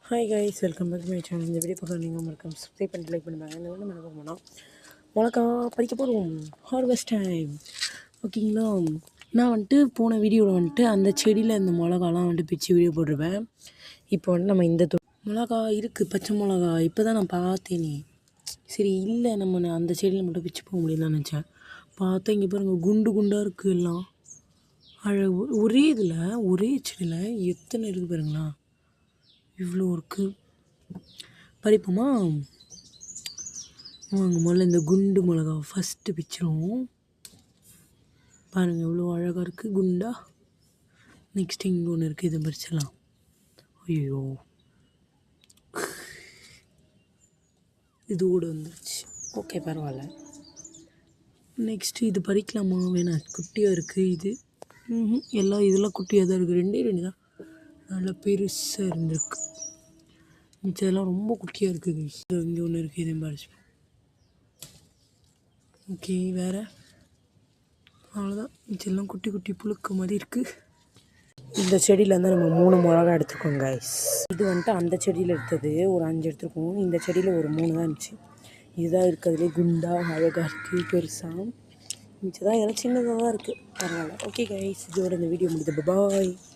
Hi guys, welcome back to my channel. இந்த video பார்க்க நீங்கள் மறக்காம சப்ஸ்கிரைப் பண்ணி லைக் பண்ணுவாங்க. இந்த ஒன்று பார்க்க போனால் மிளகா பறிக்க போகிறோம். Harvest time. ஓகேங்களா? நான் போன வீடியோவில் அந்த செடியில் இந்த மிளகாலாம் பிச்சு வீடியோ போட்டிருப்பேன். இப்போ நம்ம இந்த மிளகா இருக்குது, பச்சை மிளகா. இப்போ தான் நான் பார்த்தேனே. சரி, இல்லை நம்ம அந்த செடியில் மட்டும் பிச்சு போக முடியும்னு தான் நினச்சேன். பார்த்தா இங்கே பாருங்கள், குண்டு குண்டாக இருக்குது எல்லாம். அழகு. ஒரே செடியில் எத்தனை இருக்குது பாருங்களா. இவ்வளோ இருக்குது. பறிப்போமா? வாங்க, முதல்ல இந்த குண்டு மிளகா ஃபஸ்ட்டு பிச்சிருவோம். பாருங்கள் எவ்வளோ அழகாக இருக்குது குண்டா. நெக்ஸ்ட் இங்கே ஒன்று இருக்குது, இதை பறிச்சிடலாம். ஐயோ, இதோடு வந்துருச்சு. ஓகே, பரவாயில்ல. நெக்ஸ்ட்டு இது பறிக்கலாமா? வேணாம், குட்டியாக இருக்குது இது. இதெல்லாம் குட்டியாக தான் இருக்குது. ரெண்டு தான் நல்லா பெருசாக இருந்திருக்கு. மிச்சதெல்லாம் ரொம்ப குட்டியாக இருக்குது. இங்கே ஒன்று இருக்குது, இதையும் பறிச்சுப்போம். ஓகே, வேறு அவ்வளோதான். மிச்செல்லாம் குட்டி குட்டி புழுக்க மாதிரி இருக்குது. இந்த செடியிலேருந்து நம்ம 3 மிளகா எடுத்துருக்கோம் கைஸ். இது அந்த செடியில் எடுத்தது ஒரு 5 எடுத்துருக்கோம். இந்த செடியில் ஒரு 3 தான் இருந்துச்சு. இதுதான் இருக்கிறதுலே குண்டாக அழகாக இருக்குது, பெருசாக. மிச்சதான் இதெல்லாம் சின்னதாக தான் இருக்குது, பரவாயில்ல. ஓகே கைஸ், இதோட இந்த வீடியோ முடியுது. பாய்.